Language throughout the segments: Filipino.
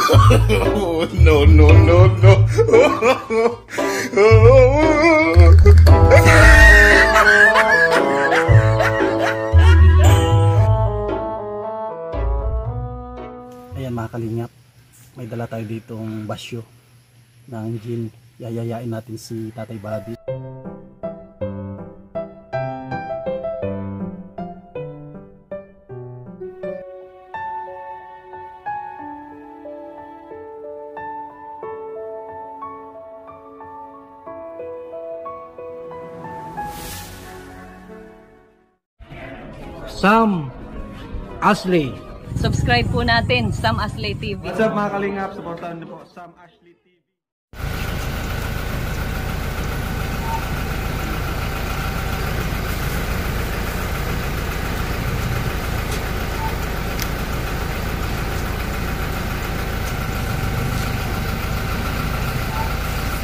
No, no, no, no. Ayan mga kalingap, may dala tayo ditong basyo ng gin. Yayayain natin si Tatay Buddy. Sam Ashley. Subscribe po natin, Sam Ashley TV. What's up mga kalingap? Supportahan niyo po Sam Ashley TV.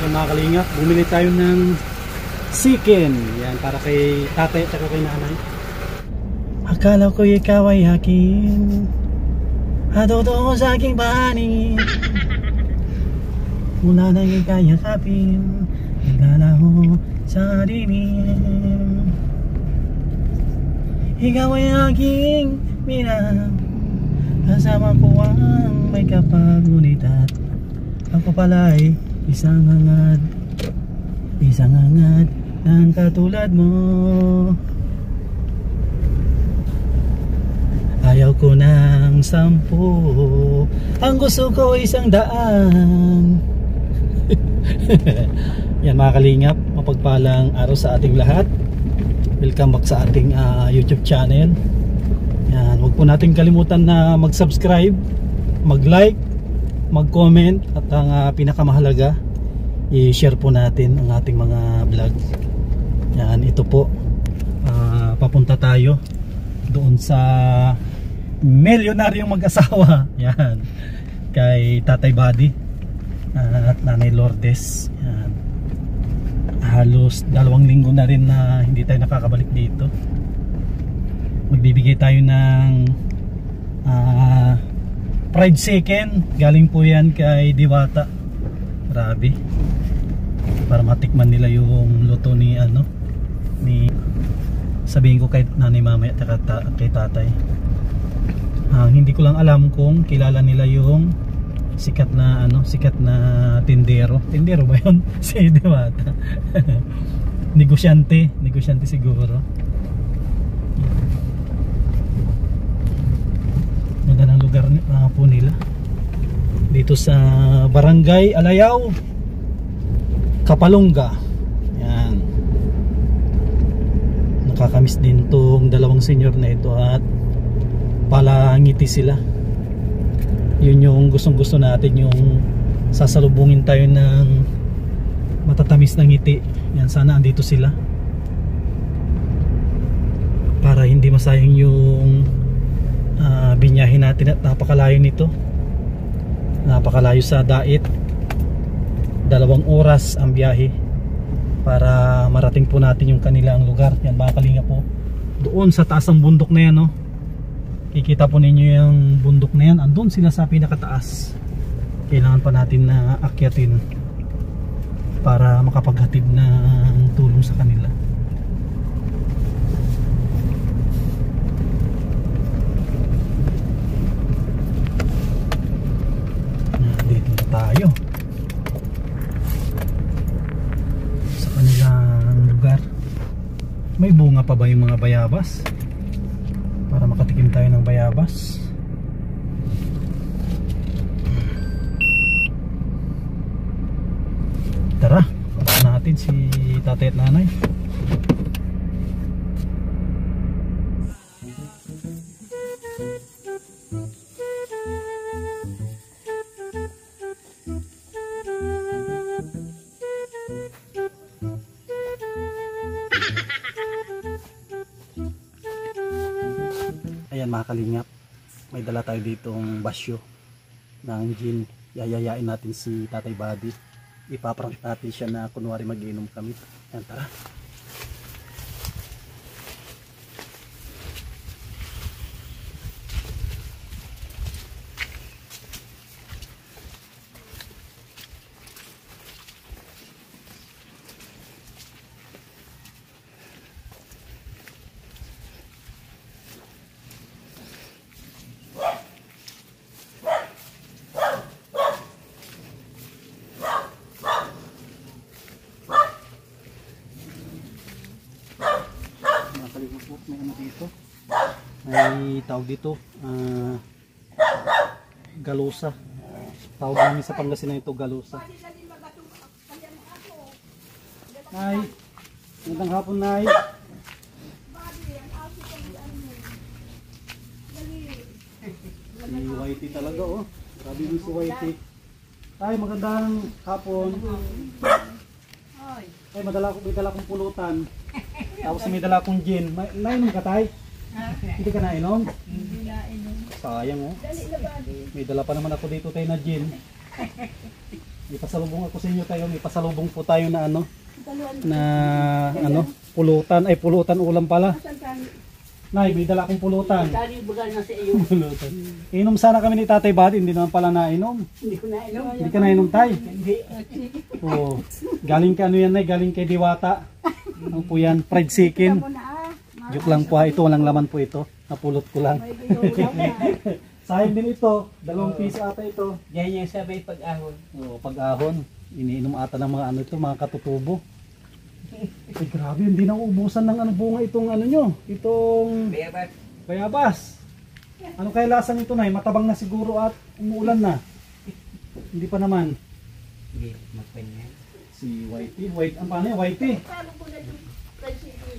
Yan mga kalingap, bumili tayo ng chicken. Yan para kay tatay at kay nanay. Akala ko ikaw ay akin, totoo sa aking panig. Mula nang ika'y yakapin, naglalaho sa dilim. Ikaw ay aking minam, kasama ko ang may kapag, ngunit at ako pala'y isang hangad ng katulad mo. Ayaw ko ng 10, ang gusto ko 100. Yan mga kalingap, mapagpalang araw sa ating lahat. Welcome back sa ating YouTube channel. Yan, huwag po natin kalimutan na mag-subscribe, mag-like, mag-comment, at ang pinakamahalaga, i-share po natin ang ating mga vlog. Yan, ito po, papunta tayo doon sa milyonaryong mag-asawa. Yan, kay Tatay Buddy at Nanay Lourdes. Yan, halos 2 linggo na rin na hindi tayo nakakabalik dito. Magbibigay tayo ng fried chicken. Galing po yan kay Diwata. Grabe, para matikman nila yung luto ni sabihin ko kay nanay, mamaya at kay tatay. Hindi ko lang alam kung kilala nila yung sikat na tindero ba yun? Si Diwata. negosyante siguro. Magandang lugar po nila dito sa Barangay Alayaw, Kapalonga. Yan, nakakamiss din tong 2 senior na ito at palangiti sila. Yun yung gustong gusto natin, yung sasalubungin tayo ng matatamis na ngiti. Yan, sana andito sila para hindi masayang yung binyahin natin at napakalayo nito. Napakalayo sa Dait. 2 oras ang biyahe para marating po natin yung kanilang lugar. Yan mga kalingap po, doon sa taas ng bundok na yan, no? Kikita po ninyo yung bundok na yan, andun sila sa pinakataas. Kailangan pa natin na akyatin para makapaghatid ng tulong sa kanila. Dito na tayo sa kanilang lugar. May bunga pa ba yung mga bayabas? Para makatikim tayo ng bayabas. Tara, punta natin si tatay at nanay. Ayan mga kalingap, may dala tayo ditong basyo ng gin. Yayayain natin si Tatay Buddy. Ipaprank natin siya na kunwari mag-inom kami. Ayan, tara. may tawag dito, galusa. Tawag namin sa Pangasinan ito, galusa. Nay, magandang hapon, Nay. Si Whitey talaga, oh. Sabi mo si Whitey. Tay, magandang hapon. Ay, may dala akong pulutan. Tapos may dala akong gin. Nainom ka, Tay? Hindi ka nainom? Hindi nainom. Sayang, oh. May dala pa naman ako dito, Tay, na gin. May pasalubong ako sa inyo, tayo. May pasalubong po tayo na ano, pulutan. Ay, pulutan ulam pala. Nay, may dala akong pulutan. Pulutan. Inom sana kami ni Tatay Buddy, hindi naman pala nainom. Hindi ko nainom. Hindi ka nainom, Tay? Hindi. Oh, galing ka ano yan, Nay? Galing kay Diwata. Ano po yan? Fried chicken. Joke lang po ha, ito walang laman po ito. Napulot ko lang. Sayang din ito, 2 piso ata ito. Yan yung sabay pag-ahon. Oh, pag-ahon. Iniinom ata ng mga ano ito, mga katutubo. Ay grabe, hindi na uubusan ng ano bunga itong ano nyo. Itong Bayabas. bayabas. Ano kaya lasa nito, Nay? Matabang na siguro at umuulan na. Hindi pa naman. Hindi, magpanyan. Si Whitey, ang paano yan, Whitey?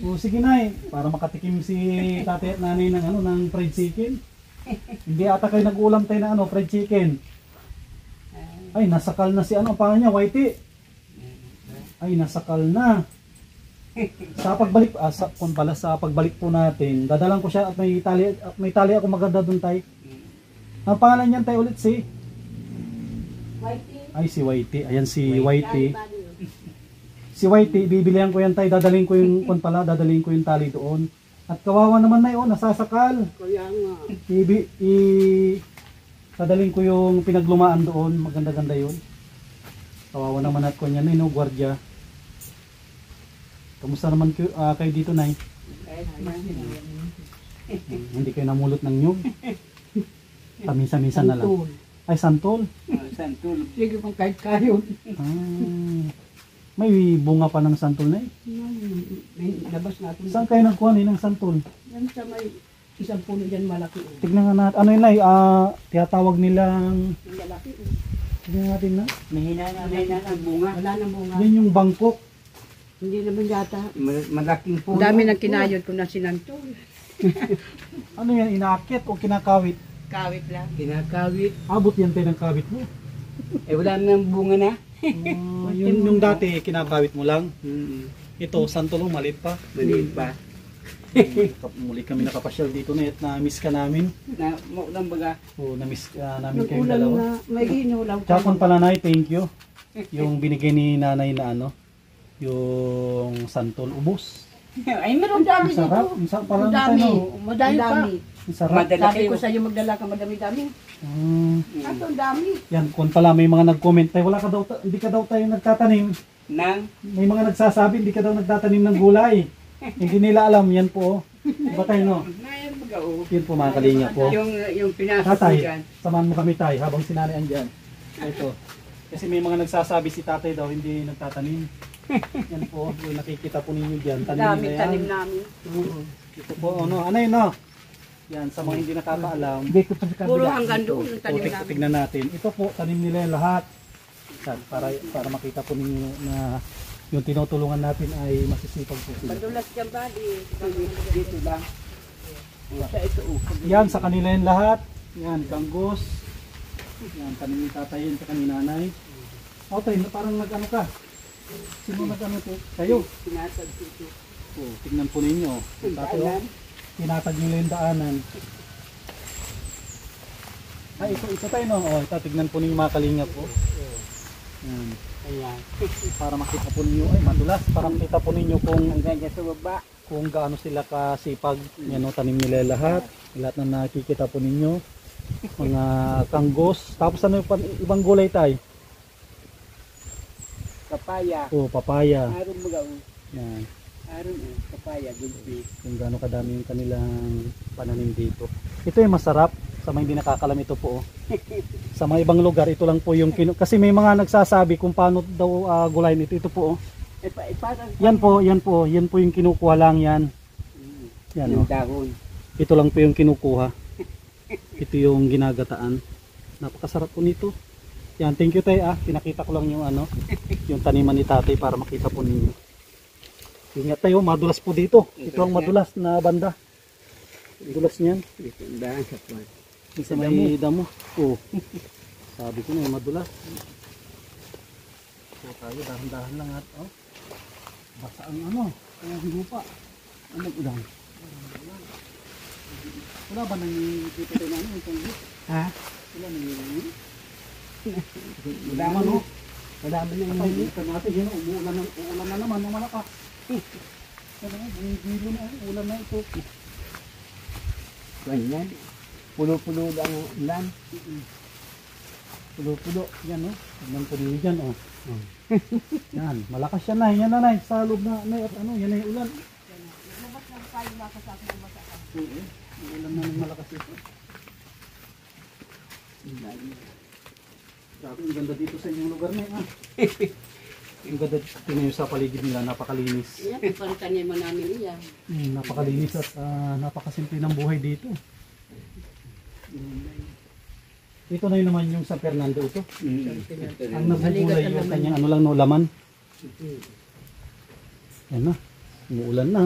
Oh, sige, Nay, para makatikim si tatay at nanay ng ano, ng fried chicken. Hindi ata kayo nag-ulam tayo ng ano, fried chicken. Ay, nasakal na si ano, paano niya, Whitey? Ay, nasakal na. Sa pagbalik, sa pagbalik po natin, dadalan ko siya at may tali ako maganda doon, Tay. Ang pangalan niyan, Tay, ulit si? Whitey. Ay, si Whitey. Ayan si Whitey. Si Whitey, bibilihan ko yan, Tay. Dadalhin ko yung dadalhin ko yung tali doon. At kawawa naman na yun, nasasakal. Kaya nga. Dadalhin ko yung pinaglumaan doon. Maganda-ganda yun. Kawawa naman at ko niyan, no, gwardiya. Kamusta naman kayo dito, Nay? Hindi kayo namulot ng nyug? Paminsan-minsan na lang. Ay, santol? Santol. Sige pang kahit kayo. May bunga pa ng santol, Nay? May labas natin. Saan kayo nagkuha ng santol? Yan sa may isang puno dyan malaki. Tignan nga natin. Ano yun, Nay? Tinatawag nilang... Yung malaki. Tignan natin na. Mahina na ang bunga. Wala nang bunga. Yan yung Bangkok. Hindi naman yata. Malaking puno. Dami nang kinayod ko na sinantol. Ano yan? Inaakit o kinakawit? Kawit lang. Kinakawit. Abot yan tayo ng kawit mo. Eh wala nang bunga na. Yung dati, kinakawit mo lang. Ito, santol mo, maliit pa. Maliit pa. Muli kami nakapasyal dito na at na-miss ka namin. Na maulang baga. Oo, na-miss namin kayong Nag-ulan dalawa. na may inulang. Tsaka pala, Nay, thank you. Yung binigay ni nanay na ano, yung santol, ubos. Ay meron Ang dami Ang sarap. dito. Ang sarap pala Ang ng dami. tayo. Madami pa. Ang sarap. Madala Sabi kayo. ko sa'yo magdala ka madami-dami. Ato ang dami. Yan, kung pala may mga nag-comment tayo, wala ka daw, hindi ka daw tayo nagtatanim. Nang May mga nagsasabi, hindi ka daw nagtatanim ng gulay. Hindi nila alam, yan po. Diba tayo, no? Mayan baga oh. Yan po mga kalinga po. Yung pinasok ko Tatay, dyan. samahan mo kami tayo habang sinanay andyan. Ito. Kasi may mga nagsasabi si tatay daw, hindi nagtatanim. Yan po, yung nakikita po ninyo dyan. Tanim Dami nila yan. tanim namin. Ito po, ano yun, no? Yan, sa mga hindi nakakaalam. Dito pa sa Puro kabila. hanggang doon ang tanim namin. Tignan natin. Ito po, tanim nila yung lahat. Yan, para makita po ninyo na yung tinutulungan natin ay masisipag po sila. Padulas dyan ba? Dito lang. Sa ito oh. Yan, sa kanila yung lahat. Yan, kanggos. Yan, tanim ni tatay yun sa kaninanay. O, tayo, parang nag-ano ka. Sino nag-ano po? Kayo. Pinasag dito. O, tignan po ninyo. Tatay, o, tinatag nila yung daanan. Ay, ito tayo, no? O, ito, tignan po ninyo mga kalinga po. Yan. Ayan. Para makita po ninyo, ay madulas, para makita po ninyo kung Hanggang dyan sa baba. kung gaano sila kasipag. Yan o, tanim nila lahat na nakikita po ninyo, mga kanggos. Tapos ano yung ibang gulay tayo? Papaya. O, papaya. Aron baga oh. Yan, Aron oh. Papaya. Gulpi. kung gaano kadami yung kanilang pananim dito. Ito yung masarap, sa mga hindi nakakalam ito po. Sa mga ibang lugar, ito lang po yung kasi may mga nagsasabi kung paano daw gulay nito. Ito po. Parang Yan po yung kinukuha lang yan. Yan yung o. dahon. Ito lang po yung kinukuha. Ito yung ginagataan. Napakasarap po nito. Yan, thank you tay ah. Pinakita ko lang yung ano, yung taniman ni tatay para makita po ninyo. Ingat tayo, madulas po dito. Ito ang madulas na banda. Dulas niyan. Dito dahan sa kwan. Yung sa may damo. Oh. Sabi ko na, madulas. So tayo, dahan-dahan lang at oh. Basta ang ano, kaya lupa. Ano ulan? Wala ba nang dito tayo na ano? Ha? Wala nang Madami no? Madami na Patay yung dito natin, yun, uulan na naman, ng malakas. Ano, bumibilo na, ulan na ito. ganyan. Pulo-pulo lang ang ulan. Pulo-pulo, yan oh. Tignan po ninyo dyan oh. Yan, malakas yan na, yan na nay, sa loob na, nay, at ano, yan na yung ulan. Oo, ulan na ng malakas ito. Grabe, ang ganda dito sa inyong lugar na ah. Ang ganda dito nyo sa paligid nila, napakalinis. Yan, pipalitan niya man namin iyan. Napakalinis at napakasimple ng buhay dito. Ito na yun naman yung San Fernando ito. Ang nabubulay yung kanyang ano lang no, laman. Yan na, umuulan na.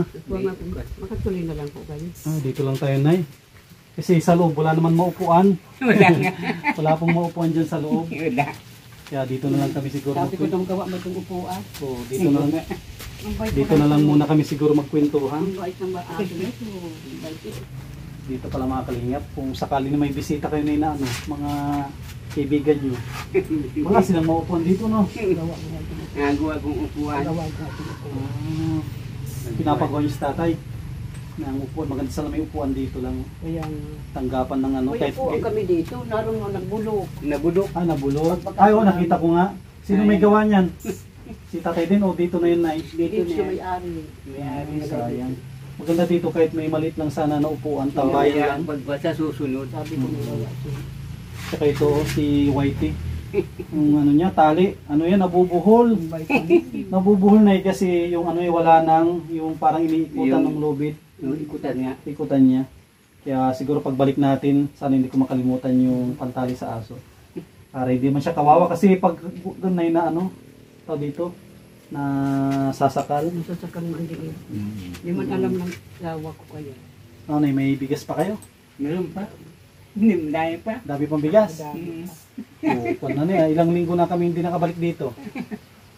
Makatuloy na lang po kayo. Dito lang tayo nay. Kasi sa loob wala naman maupuan. Wala nga. Wala pong maupuan dyan sa loob. Wala. Kaya dito na lang kami siguro Sabi ko magkwentuhan. itong gawa mo itong upuan. Dito na lang muna kami siguro magkwentuhan. Ang bait ng maaso nito. Dito pala mga kalingap. Kung sakali na may bisita kayo na inaano, mga kaibigan nyo. Wala silang maupuan dito no. Gawa mo yan. Nagawa kong upuan. Gawa ko itong upuan. Pinapagawa niyo si tatay ng upuan. Maganda sana may upuan dito lang. Kaya Tanggapan ng ano. may upuan kami dito. Naroon mo nagbulok. Nabulok. Nabulog. Ay, nakita ko nga. Sino may gawa niyan? Si tatay din o dito na yun na Dito siya may-ari. May-ari na sayang. Maganda dito kahit may maliit lang sana na upuan. Tambayan lang. Pagbasa susunod. Sabi ko may gawa siya. Tsaka ito si Whitey. Yung ano niya, tali. Ano yan, nabubuhol. Ang bait niya. Nabubuhol na kasi yung ano wala nang yung parang iniikutan ng lubid. Yung ikutan nga. Ikutan niya. Kaya siguro pagbalik natin, sana hindi ko makalimutan yung pantali sa aso. Para hindi man siya kawawa kasi pag ganay na ano, tao dito, na sasakal. Nasasakang mandiin. Hindi man alam ng gawa ko kaya. Ano, may bigas pa kayo? Meron pa. Hindi, dahil pa. Dami pang bigas. Mm. Kung ano na, ilang linggo na kami hindi nakabalik dito.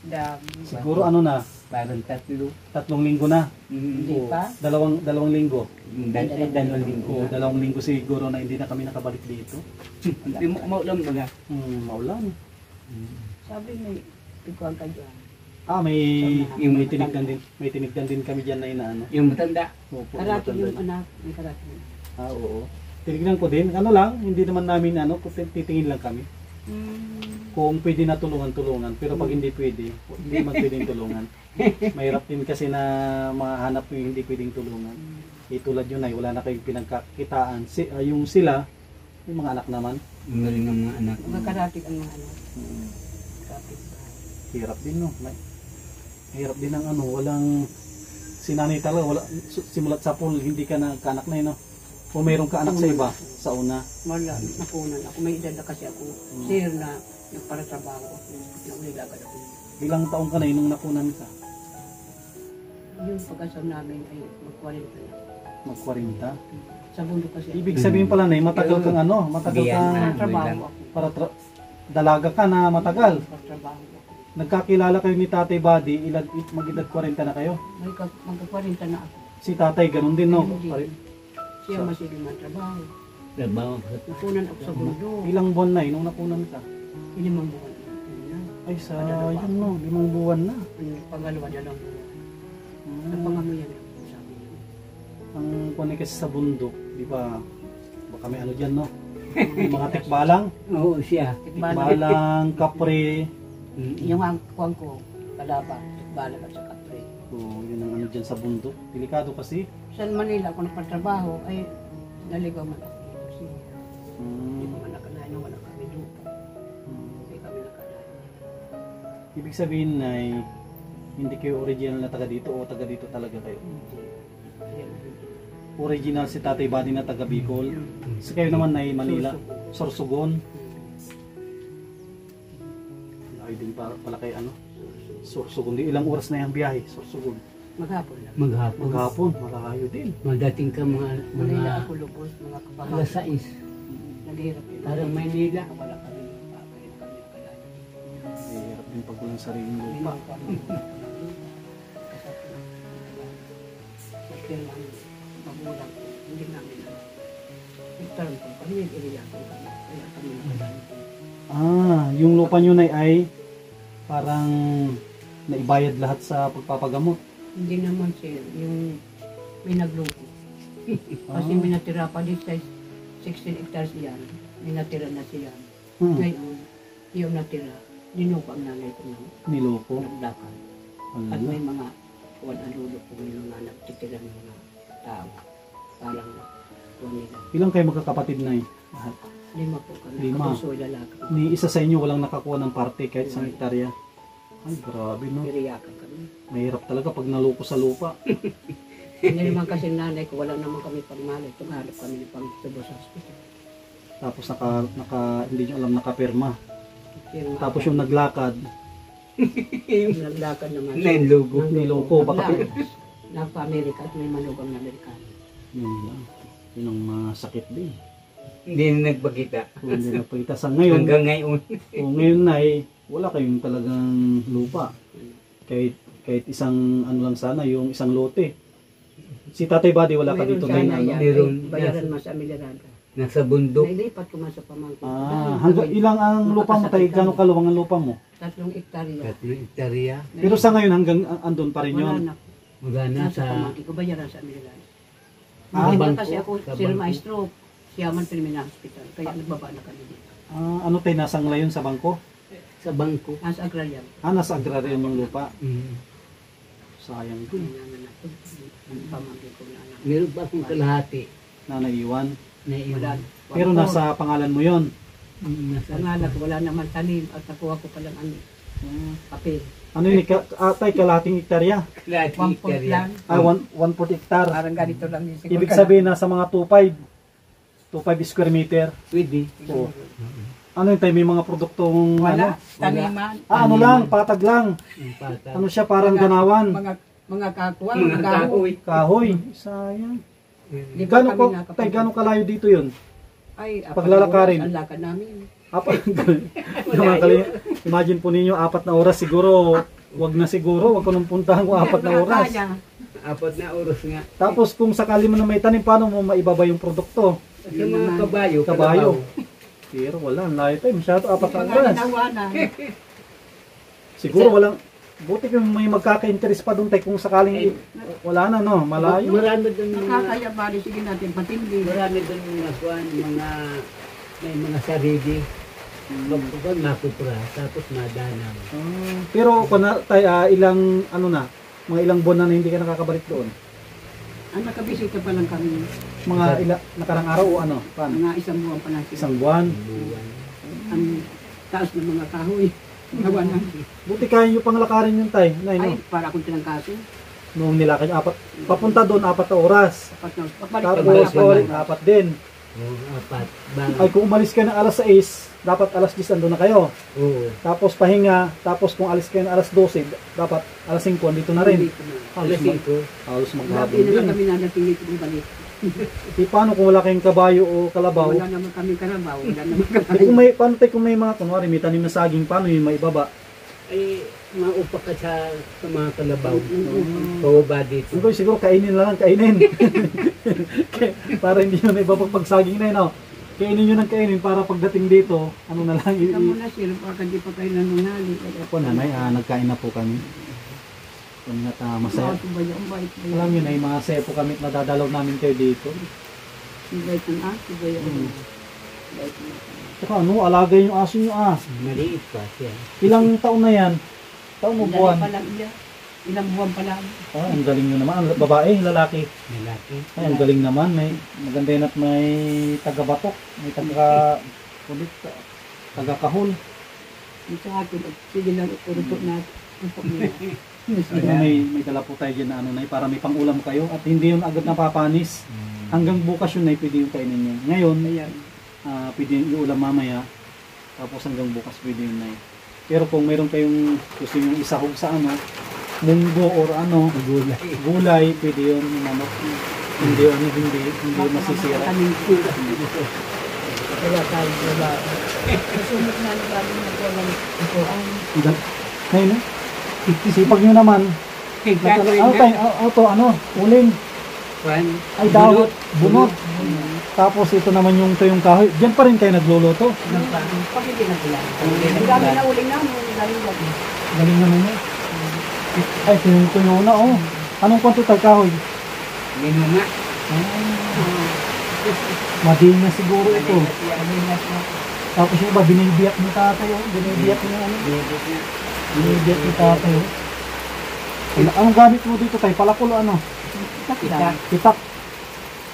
Dami. Siguro ano na, Parang 3. 3 linggo na. Hindi Oo, pa? dalawang linggo. Dalawang linggo. Oo, 2 linggo siguro na hindi na kami nakabalik dito. Hindi mo maulam baga. Maulan. Sabi may ikuan ka dyan. May Yung may tinignan din, kami diyan na inaano. Yung matanda. Opo, Karati matanda. yung anak. May karati. Oo. Tinignan ko din. Ano lang, hindi naman namin ano, titingin lang kami. Kung pwede na tulungan. Pero pag hindi pwede, hindi man pwedeng tulungan. Mahirap din kasi na mahanap yung hindi pwedeng tulungan. Tulad yun ay wala na kayong pinagkakitaan. Yung sila, yung mga anak naman. Yung rin ng mga anak. Mga karati ang mga anak. Hmm. Kapit ba? Hirap din no. Hirap din ang ano, walang sinanay talaga, wala, simulat sa pool, hindi ka nagkaanak na yun no. O mayroong kaanak sa iba, sa una. Wala. Napunan ako. May edad na kasi ako. Sir na nagparatrabaho ako. Nauligagad ako. Ilang taon ka na yun nung nakunan ka? Yung pagkasam namin ay mag-40 na. Mag-40. Sa bundok kasi. Ibig sabihin pala na matagal kang ano, matagal Biyan. kang Trabaho ako. dalaga ka na matagal. Trabaho ako. Nagkakilala kayo ni Tatay Buddy, mag-edad 40 na kayo. May magka-40 na ako. Si Tatay ganun din no. Siya masigil ng trabaho. Trabaho. Napunan ako sa bundok. Ilang buwan na nung nakunan ka? 5 buwan. Ay sayang no, 5 buwan na. Ang pangalawa na lang buwan. Hmm. Napangamuyan ako. Sabi niya. Ang kunin kasi sa bundok, di ba? Baka may ano dyan no? Yung mga tikbalang, Oo, siya. tikbalang, kapre. Yung ang kuwang ko, kalaba, tikbalag at sa kapre. Yun ang ano dyan sa bundok. Delikado kasi. Sa Manila, kung nagpatrabaho, ay naligaw man ako. Kasi hindi Hmm. ko man nakalain, wala kami lupa. Hindi kami nakalain. Ibig sabihin na hindi kayo original na taga dito o taga dito talaga kayo. original si Tatay Buddy na taga Bicol. Si kayo naman ay Manila. Sorsogon. Layo din pala kay ano. Sorsogon. Di ilang oras na yung biyahe. Sorsogon. Maghapon lang. Maghapon. Maghapon. Malayo din. Madating ka Manila mga ako lubos, mga kapatid. alas 6. Naghihirap yun. Parang Maynila. Wala kami nakakain kami kalayo. Hirap din pag walang sariling lupa. Kailangan magulang. Hindi namin itaran ko. Kami yung iriya ko. Kaya kami nakalayo. Yung lupa nyo na ay parang naibayad lahat sa pagpapagamot. Hindi naman sir, yung may nagluko. Kasi may natira pa din sa 16 hectares yan. May natira na siya. Ngayon, yung natira, dinuko ang nanay ko ng Niloko. nagdakan. At may mga ang lulo ko may mga nagtitira ng mga tao. Parang kuwan nila. Ilang kayo magkakapatid na eh? Lahat. 5 po kami. 5. Kapuso lalaki. Ni isa sa inyo walang nakakuha ng parte kahit isang hektarya. Ay, grabe no. Iriyakan kami. Mahirap talaga pag naloko sa lupa. Hindi naman kasi nanay ko, wala naman kami pagmalay. Tumahalap kami ng pagtubo sa hospital. Tapos hindi nyo alam nakapirma. Yung Tapos yung naglakad, naglakad naman. Nainlugo. niloko. Baka Nagpa-Amerika at may manugang na Amerikano. yun lang. Yun ang masakit din. Hindi na nagpakita. Kung hindi nagpakita sa ngayon, Hanggang ngayon. kung ngayon na wala kayong talagang lupa. Kahit isang ano lang sana, yung isang lote. Si Tatay Buddy wala ka dito Meron na sana yan. Meron. Bayaran mas Amilarada. Nasa bundok. Nailipat ko man sa pamangkin. Hanggang ilang ang lupa mo tayo? Gano'ng kaluwang ang lupa mo? 3 hektarya. 3 hektarya. Pero sa ngayon hanggang andun pa rin Wala yun. na. Magana Nasa sa pamangkin ko, bayaran sa Amilarada. Ah, Hindi na bangko. kasi ako, Sa sir bangko. maestro, siyaman Pilmina Hospital. Kaya nagbaba na kami dito. Ano tayo nasa ngayon sa bangko? sa bangko. Nasa agrarian. Nasa agrarian yung lupa. Mm. Sayang Kaya din. naman ako. Ang pamangkin ko na anak. Meron pa akong kalahati Na naiwan. na Wala. iwan. Pero nasa pangalan mo yon. Nasa Pangalan ko, wala naman tanim at nakuha ko palang ano, papel. Ano yun? Tay, kalahating hektarya. kalahati 1 hektarya. lang. 1/4 hektar. Parang ganito lang din siguro. Ibig sabihin nasa mga 2.5 square meter. Pwede. Oo. Ano yun tayo? May mga produktong Wala. ano? Taniman. Ano lang, patag lang. Ang pata. Ano siya, parang ganawan. Mga kakwa, Mga mga kahoy. Kahoy. Sayang. Di ba Gano'n kami nakapag- tay, gano'ng kalayo dito yun? Ay, Paglalakarin. Ang lakad namin. Imagine po ninyo, 4 na oras siguro. Wag na siguro, wag ko nang puntahan kung 4 na oras. Kaya. 4 na oras nga. Tapos kung sakali mo na may tanim, paano mo maibaba yung produkto? Sa mga kabayo. Kabayo. kalabaw. Pero wala, ang layo tayo. Masyado 4 na Mga oras. nanawanan. Siguro walang, buti kung may magkaka-interest pa doon tayo kung sakaling wala na, no? Malayo. Marami doon mga, Nakakaya bali, sige natin patindi. marami doon mga kuwan, mga, may mga sarili. Magpupag makupra, tapos madanaw. Pero kung na, tayo, ilang, ano na, mga ilang buwan na hindi ka nakakabalik doon? Ang nakabisita pa lang kami. Mga nakarang araw o ano? Paano? Mga isang buwan pa lang sila. Isang buwan. Buwan. Ang taas ng mga kahoy. Nawanan. Buti kaya nyo pang lakarin yung tay. Nay, Ay, no? para akong tinangkaso. Noong nilakad nyo, papunta doon, 4 na oras. Papalik Tapos, Pabalik. balik, 4 din. Oo, 4. Ay, kung umalis ka ng alas 6, dapat alas 10 andun na kayo. Oo. Tapos pahinga, tapos kung alis kayo ng alas 12, dapat alas 5 andito na rin. Alas 5. Halos Grabe maghapon na lang din. kami nadating dito ng balik. Di paano kung wala kayong kabayo o kalabaw? Wala naman kami karabaw. Wala naman Di kami. kung may, paano tayo kung may mga, kunwari, may tanim na saging, paano yung maibaba? Ay, maupa ka sa mga kalabaw. Pababa dito. Siguro kainin na lang, kainin. Para hindi nyo na ibabag pag saging na yun, no? Kainin nyo ng kainin para pagdating dito, ano na lang, Kamu na sila, baka di pa kayo nanunali. po nanay, nagkain na po kami. Kung masaya. Bakit ba yung bait ba Alam nyo na, yung mga saya po kami at nadadalaw namin kayo dito. yung bait ng aso ba yung bait ng Saka ano, alagay yung aso nyo Maliit pa siya. Ilang taon na yan? Taon mo buwan? Ilang buwan pa lang. Oh, ang galing nyo naman. Ang babae, lalaki. Malaki. Ay, ang galing naman. May maganda yun at may taga-batok. May taga-kulit. Taga-kahol. Yung sa akin, sige lang, urutok na. Urutok nila. May dala po tayo dyan na ano, Nay, para may pangulam kayo at hindi yun agad napapanis. Hanggang bukas yun, Nay, pwede yung kainin nyo. Ngayon, pwede yung iulam mamaya. Tapos hanggang bukas pwede yun, Nay. Pero kung mayroon kayong gusto yung isahog sa ano, munggo or ano, gulay, pwede yun, manok. Hindi masisira. Kaya tayo wala. Kasunod na namin na po lang ito ang Ngayon, no? Sipag nyo naman. Uling. Ay, dawit, bunot. Tapos ito naman yung tuyong kahoy. Diyan pa rin kayo nagluluto. pag hindi na ulan. Ang dami na uling namin, ang dami na uling. Galing naman yun. Ay, tuyo na, oh. Anong kwanto tayo kahoy? Minunga. Mading na siguro ito. Tapos yung iba, binibiyak ni tatay, oh. Binibiyak ni ano. Binibiyak ni tatay, oh. Anong gamit mo dito tayo? Palakol o ano? Kitak.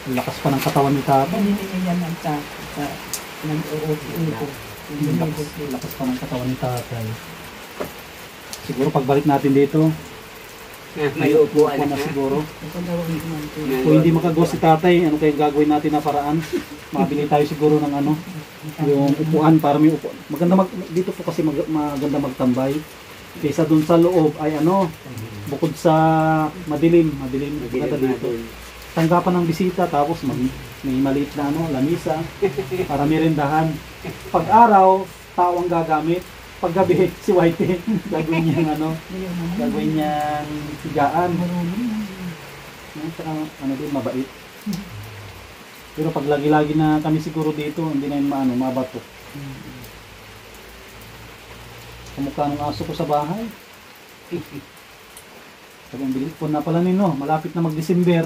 Lakas pa ng katawan ni tatay. Naniniyan ang nag-uupo. Lakas pa ng katawan ni tatay. Siguro pagbalik natin dito, May upuan na na. siguro. Kung hindi makagawa si tatay, ano kayong gagawin natin na paraan? Mabili tayo siguro ng ano, yung upuan para may upuan. Dito po kasi maganda magtambay. Kaysa dun sa loob ay ano, bukod sa madilim maganda dito. Tanggapan ng bisita, tapos may maliit na ano, lamisa para merindahan. Pag araw, tao ang gagamit. Pag gabi, si Whitey gagawin niyang ano, gagawin niyang higaan. Ano din, mabait. Pero pag lagi-lagi na kami siguro dito, hindi na yun mabato. Kamukha ng aso ko sa bahay. Sabi ang bilis po na pala nino, malapit na mag-December.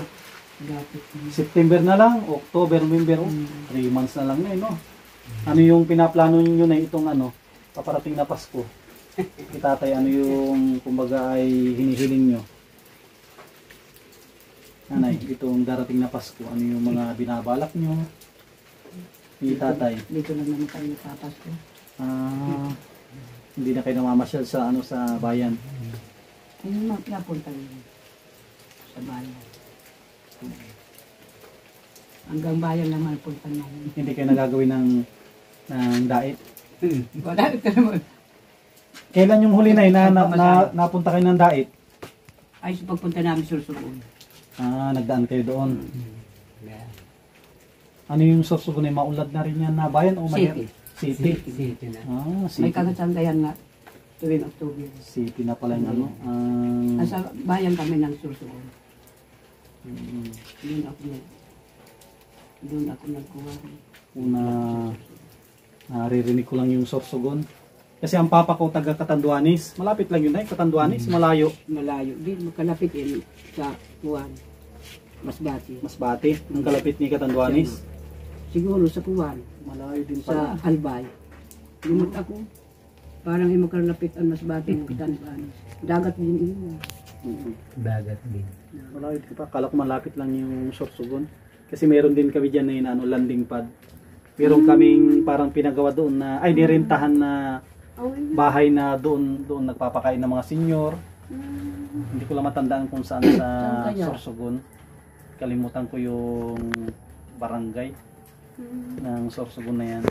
September na lang, October, November, 3 months na lang na no. Ano yung pinaplano niyo na itong ano, paparating na Pasko? Itatay, ano yung kumbaga ay hinihiling nyo? Nanay, itong darating na Pasko, ano yung mga binabalak nyo? Itatay. Dito lang naman tayo papasko. Hindi na kayo namamasyal sa ano sa bayan. Ayun na, pinapunta rin sa bayan. Hanggang bayan naman punta namin. Hindi kayo nagagawin ng dait. Wala ka naman. Kailan yung huli na napunta kayo ng dait? Ay, sa pagpunta namin Sursugun. Nagdaan kayo doon. Ano yung Sursugun ay maulad na rin yan na bayan o City. City. City na. City. May kagatsandayan nga tuwing October. City na pala yung ano. Nasa bayan kami ng Sursugun. Doon ako nagkuha. Una, naririnig ko lang yung Sorsogon. Kasi ang papa ko taga Catanduanes. Malapit lang yun ay Catanduanes, malayo. Malayo. Di makalapit yun sa Puan. Masbati. Masbate, ang kalapit ni Catanduanes. Siguro sa Puan. Malayo din Sa pala. Albay. Lumot ako. Parang ay makalapit ang Masbati ng Catanduanes. Dagat din yun. Dagat din. Malayo din pa. Kala ko malapit lang yung Sorsogon. Kasi meron din kami dyan na yun, ano, landing pad. Meron kaming parang pinagawa doon na, ay nirentahan na bahay na doon nagpapakain ng mga senior. Hindi ko lang matandaan kung saan sa Sorsogon. Kalimutan ko yung barangay ng Sorsogon na yan.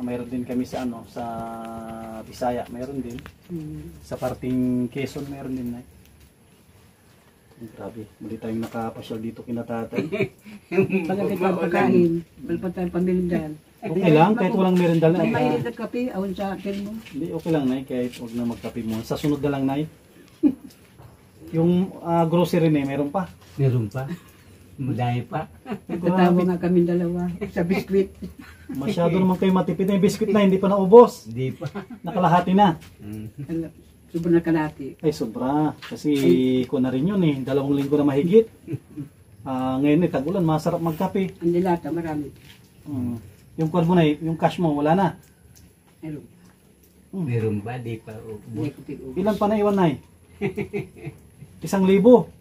Mayroon din kami sa ano, sa Bisaya, mayroon din. Sa parting Quezon mayroon din na. Grabe, muli tayong nakapasyal dito kina tatay. Pagkakit ang pagkain. Balpat tayong pamilindahan. Okay lang, kahit walang merendal na. May mainit at kape, awan sa akin mo. Hindi, okay lang, Nay, kahit huwag na magkape mo. Sa sunod na lang, Nay. Yung grocery na, meron pa. Meron pa. Madami pa. Nagtatawa nga kami dalawa sa biskwit. Masyado naman kayo matipid na yung biscuit na, hindi pa naubos. Hindi pa. Nakalahati na. Sobrang kalati. Ay, sobra. Kasi ko na rin yun eh. 2 linggo na mahigit. Ngayon eh, tag-ulan, masarap magkape. Ang dilata, marami. Yung kwan mo na, yung cash mo, wala na. Meron. Meron ba? Di pa. Hindi ko tig-ubos. Ilan pa na iwan, Nay? 1,000.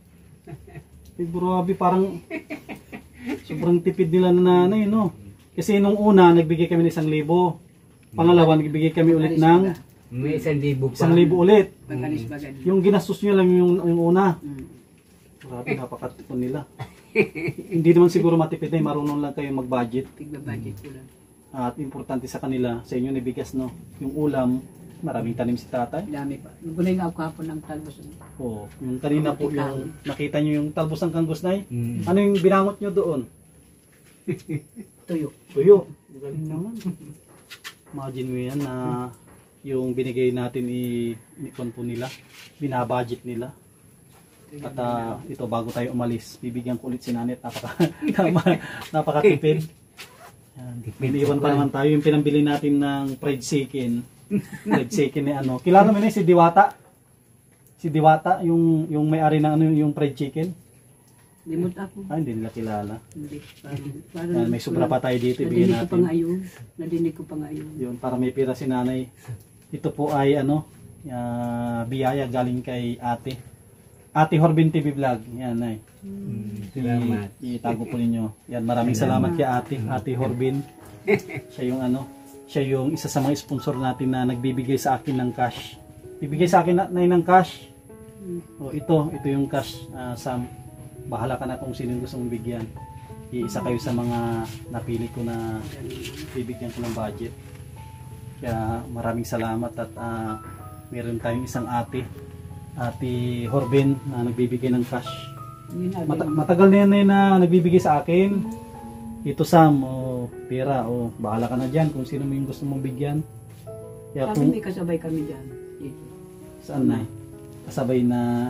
Ay, grabe, parang sobrang tipid nila na ano yun, no? Kasi nung una, nagbigay kami ng 1,000. Pangalawa, nagbigay kami ulit ng May 1,000 pa. 1,000 ulit. Pagalis-bagan. Yung ginastos nyo lang yung una. Mm. Grabe, napakatipon nila. Hindi naman siguro matipid na marunong lang kayo mag-budget. Tigba-budget ko lang. At importante sa kanila, sa inyo na bigas, no? Yung ulam, maraming tanim si tatay. Dami pa. Nagulay nga ako kapon ng talbos. Oo, yung kanina po, yung nakita nyo yung talbos ng kanggusnay. Mm. Ano yung binangot nyo doon? Tuyo. Tuyo. Galing naman. Imagine mo yan na yung binigay natin i-ikon po nila, binabudget nila. At ito bago tayo umalis, bibigyan ko ulit si Nanit, napakatipid. Yan. Iniwan pa naman tayo yung pinambili natin ng fried chicken. Fried chicken ni ano. Kilala mo na si Diwata? Si Diwata, yung may-ari ng ano, yung fried chicken. Limot ako. Hindi nila kilala. Hindi. Yan, may sobra pa tayo dito, ibigyan Nadinig ko pa natin. ngayon. Nadinig ko pa ngayon. Yun, para may pira si nanay. Ito po ay ano, biyaya galing kay ate. Ate Horbin TV Vlog. Yan, nay. Salamat. Itago po ninyo. Yan, maraming salamat kay ate. Ate Horbin. Siya yung ano, siya yung isa sa mga sponsor natin na nagbibigay sa akin ng cash. Bibigay sa akin nay ng cash. O ito yung cash, Sam. Bahala ka na kung sino gusto mong bigyan. Iisa kayo sa mga napili ko na bibigyan ko ng budget. Kaya maraming salamat at meron tayong isang ate Horbin na nagbibigay ng cash. Matagal na yan na nagbibigay sa akin. Ito Sam, pera, bahala ka na dyan kung sino mo yung gusto mong bigyan. Kaya Sabi may kasabay kami dyan. Dito. Saan na? Kasabay na...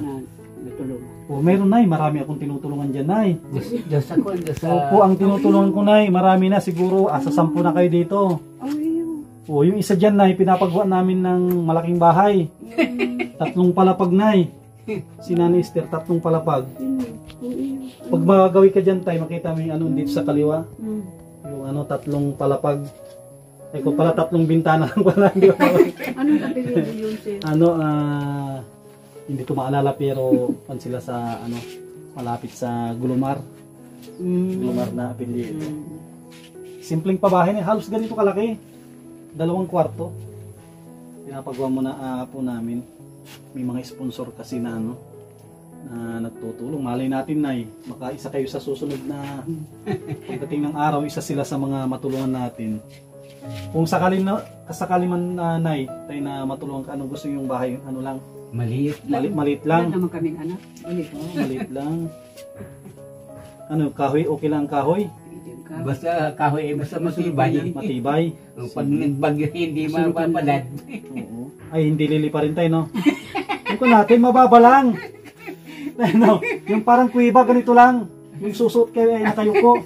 Natulungan. Meron nay, marami akong tinutulungan dyan nay. Diyos ako, Diyos sa... Opo, ang tinutulungan ko nay, marami na siguro, sa 10 na kayo dito. Yung isa dyan nay, pinapagawa namin ng malaking bahay. 3 palapag nay. Si Nani Esther, 3 palapag. Pag magawi ka dyan tay, makita mo yung ano dito sa kaliwa. Yung ano, 3 palapag. Ay ko pala 3 bintana lang pala. Anong kapilin yun sir? Hindi ko maalala pero pan sila sa ano, malapit sa Gulumar. Gulumar na apelyido. Simpleng pabahay na, halos ganito kalaki. 2 kwarto. Pinapagawa mo na po namin. May mga sponsor kasi na ano, na nagtutulong. Malay natin nay, makaisa kayo sa susunod na pagdating ng araw, isa sila sa mga matulungan natin. Kung sakali man nay, tayo na matulungan ka, anong gusto yung bahay, ano lang? Maliit. Maliit Wala lang. naman kaming anak. Ulit. Maliit lang. Ano, kahoy? Okay lang ang kahoy? Basta kahoy, basta matibay. Matibay. Pag nagbagyo, hindi mapapalad. Oo. Ay, hindi lilipa rin tayo, no? Yung ko natin, mababa lang. Ano, yung parang kuiba, ganito lang. Yung susuot kayo ay nakayuko.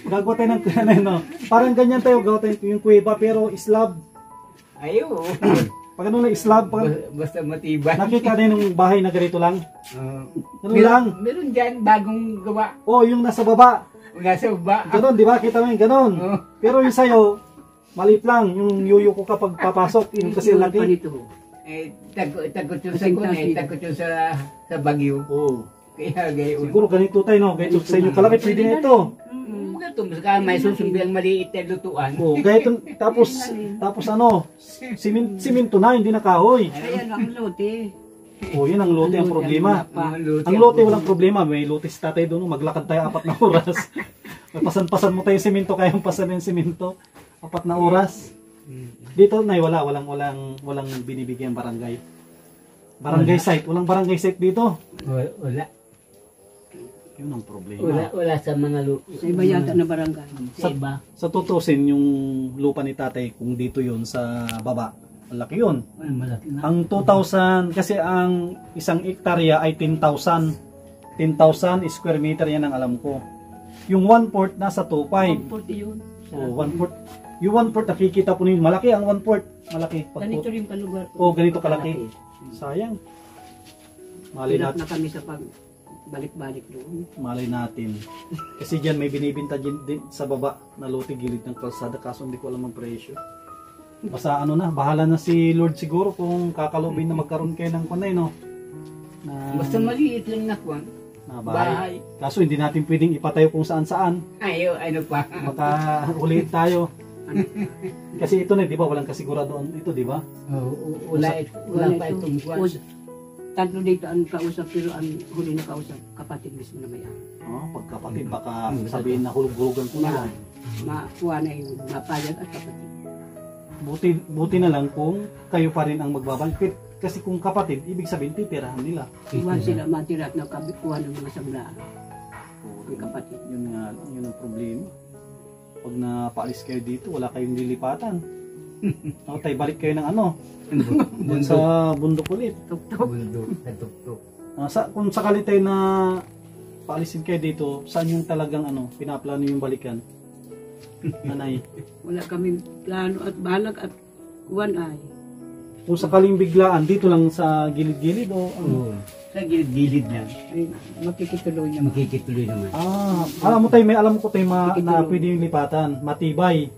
Gagawa tayo ng ano, parang ganyan tayo, gagawa tayo yung kuiba, pero slab. Ayaw. Pag ano lang, slab, Basta matibay. nakita din ng bahay na ganito lang. Ganun lang. Meron dyan, bagong gawa. Yung nasa baba. Nasa baba. Ganon, di ba? Kita mo yung ganon. Pero yung sa'yo, maliit lang. Yung yuyo ko kapag papasok, yung kasi laki. Takot yun sa kunay, takot yun sa bagyo. Oo. Kaya gayon. Siguro ganito tayo, no? Ganito sa inyo kalaki, pwede na ito. Ito, saka may susumbi ang maliit na lutuan. Ganito, tapos ano, siminto na, hindi na kahoy. Ayan ang lote. Yun ang lote ang problema. Ang lote walang problema, may lote si tatay doon, maglakad tayo 4 na oras. Pasan-pasan mo tayo siminto, kayang pasan yung siminto. 4 na oras. Dito na walang binibigyan barangay. Barangay site, walang barangay site dito. Wala. Yun ang problema. Wala sa mga lupa. Sa iba yata na barangay. Sa iba. Sa tutusin yung lupa ni tatay, kung dito yun sa baba, malaki yun. Malaki na. Ang 2,000, kasi ang isang hektarya ay 10,000. 10,000 square meter yan ang alam ko. Yung 1/4 nasa 2,500. 140 yun. So 1/4. Yung 1/4 nakikita po ninyo, malaki ang 1/4. Malaki. Ganito rin kalugar. Ganito kalaki. Sayang. Malay Hirap natin. na kami sa balik-balik doon. Malay natin. Kasi dyan may binibinta din sa baba na lote gilid ng kalsada, kaso hindi ko alam ang presyo. Basta ano na, bahala na si Lord siguro kung kakalubin na magkaroon kayo ng kunay, no? Basta maliit lang na kwan. Na bahay. Kaso hindi natin pwedeng ipatayo kung saan-saan. Ayaw, ano pa. Baka ulit tayo. Ano? Kasi ito na, di ba? Walang kasiguraduhan ito, di ba? Wala pa itong Tatlo dito ang kausap, pero ang huli na kausap, kapatid mismo na may-ari. Pagkapatid, baka sabihin na hulog-hulugan ko na lang. Makuha na yung mapayag at kapatid. Buti na lang kung kayo pa rin ang magbabalik. Kasi kung kapatid, ibig sabihin titirahan nila. Iwan sila matira at nakakuha ng mga sanglaan. Ang kapatid. Yun nga lang, yun ang problema. Pag napaalis kayo dito, wala kayong lilipatan. Tayo balik kayo ng ano? Doon sa bundok ulit. Tuk-tuk. Kung sakali tayo na paalisin kayo dito, saan yung talagang pinaplano yung balikan? Nanay. Wala kaming plano at balag at kuwan ay. Kung sakaling biglaan, dito lang sa gilid-gilid o ano? Sa gilid-gilid lang. Ay, makikituloy naman. Makikituloy naman. Alam mo tayo, alam ko tayo na pwede yung lipatan. Matibay.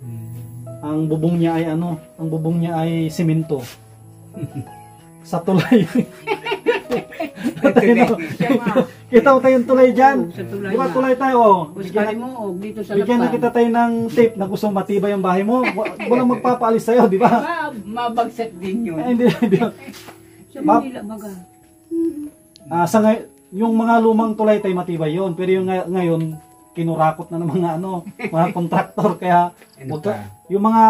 Ang bubong niya ay ang bubong niya ay simento. Sa tulay. Kita mo tayong tulay dyan. Sa tulay Di ba na. tulay tayo? Kuskali mo, dito sa Bigyan na lapad. kita tayo ng tape na gusto matibay ang bahay mo. Walang magpapaalis sa'yo, di ba? Mabagsak din yun. Hindi. Sa Manila, baga. Yung mga lumang tulay tayo matibay yon, pero yung ngayon kinurakot na ng mga mga kontraktor, kaya yung mga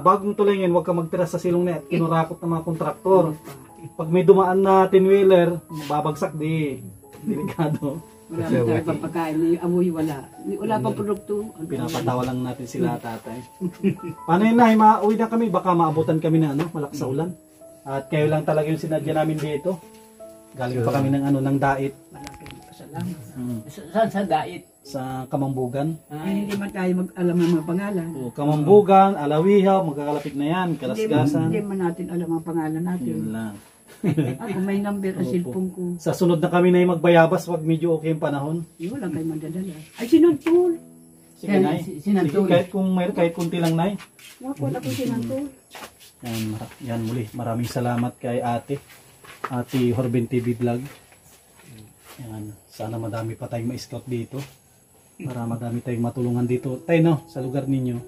bagong tulay ngayon, wag ka magtira sa silong net, kinurakot ng mga kontraktor. Pag may dumaan na tin-wheeler, babagsak delikado. Wala na tayo pang pagkain. May amoy wala. Wala pang produkto. Pinapatawa lang natin sila, tatay. Paano yun, Nay? Mauwi na kami, baka maabutan kami na malakas sa ulan. At kayo lang talaga yung sinadya namin dito. Galing pa kami ng dait. Malaking pasalamat. Saan sa dait? Sa Kamambugan. Ay, hindi man tayo mag-alam ng mga pangalan. Kamambugan, Alawihaw, magkakalapit na yan, Kalasgasan. Hindi man natin alam ang pangalan natin. Yun lang. Ako may number ang cellphone ko. Sa sunod na kami na yung magbayabas, wag medyo okay yung panahon. Wala kayo mandadala. Ay, sinantol. Sige, Nay. Sinantol. Sige, kahit kunti lang, Nay. Wala ko sinantol. Yan muli. Maraming salamat kay Ate Horben TV Vlog. Yan. Sana madami pa tayong ma-scout dito. Para madami tayong matulungan dito. Tayo sa lugar ninyo.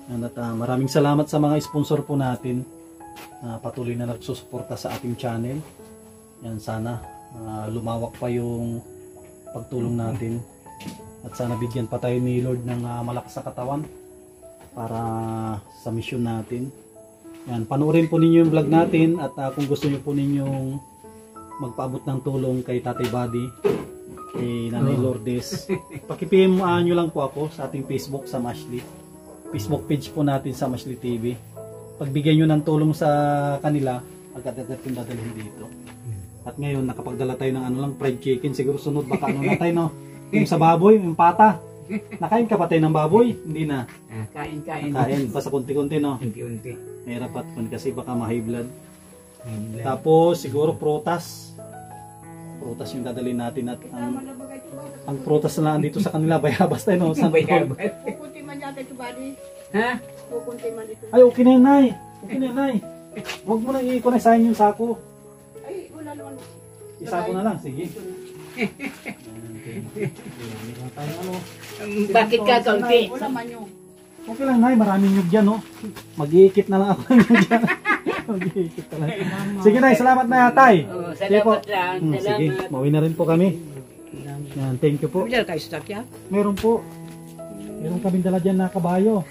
At maraming salamat sa mga sponsor po natin. Patuloy na nagsusuporta sa ating channel. Yan, sana lumawak pa yung pagtulong natin. At sana bigyan pa tayo ni Lord ng malakas sa katawan para sa mission natin. Yan, panoorin po ninyo yung vlog natin at kung gusto niyo po ninyong magpaabot ng tulong kay Tatay Buddy, kay Nanay Lourdes, paki-PM nyo lang po ako sa ating Facebook, Sam Ashley. Facebook page po natin, Sam Ashley TV. Pagbigyan nyo ng tulong sa kanila, agad-agad yung dadalhin dito. At ngayon, nakapagdala tayo ng fried chicken. Siguro sunod baka na tayo, no? Yung sa baboy, yung pata. Nakain ka pa tayo ng baboy? Hindi na. Kain. Kain, basta konti-konti, no? Unti-unti. Mahirap at kasi baka ma-high blood. Tapos, siguro prutas. Prutas yung dadalhin natin at ang prutas na lang dito sa kanila, bayabas tayo, no? Kukunti man yata ito, buddy. Ha? Kukunti man ito. Ay, okay na yun, Nay. Okay na yun, Nay. Huwag mo nang i-kunesahin yung sako. Ay, wala naman. Isako na lang, sige. Bakit ka kaunti? Wala man yung. Okay lang, Nay. Maraming nyug dyan, no? Mag-iikit na lang ako ng nyug dyan. Mag-iikit na lang. Sige, Nay. Salamat na, Tay. Sige po. Salamat lang. Sige, mauwi na rin po kami. Yan, thank you po. Wala tayo stock yan. Meron po. Meron kaming dala dyan na kabayo.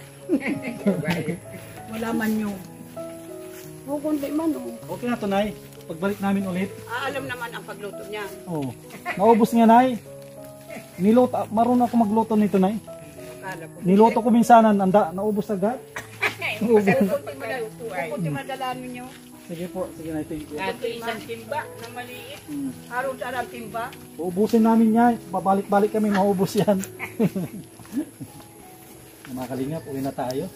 Wala man yung. Kukunti man, Okay na to, Nay. Pagbalik namin ulit. Alam naman ang pagluto niya. Oh. Naubos nga, Nay. Marunong ako magluto nito, Nay. Kala ko. Niluto ko minsanan, naubos agad. Kukunti madalaan ninyo. Sige po, sige, Nay, thank you. Ito isang timba na maliit. Araw sa arang timba. Uubusin namin yan. Babalik-balik kami, maubos yan. Mga kalingap, uwi na tayo.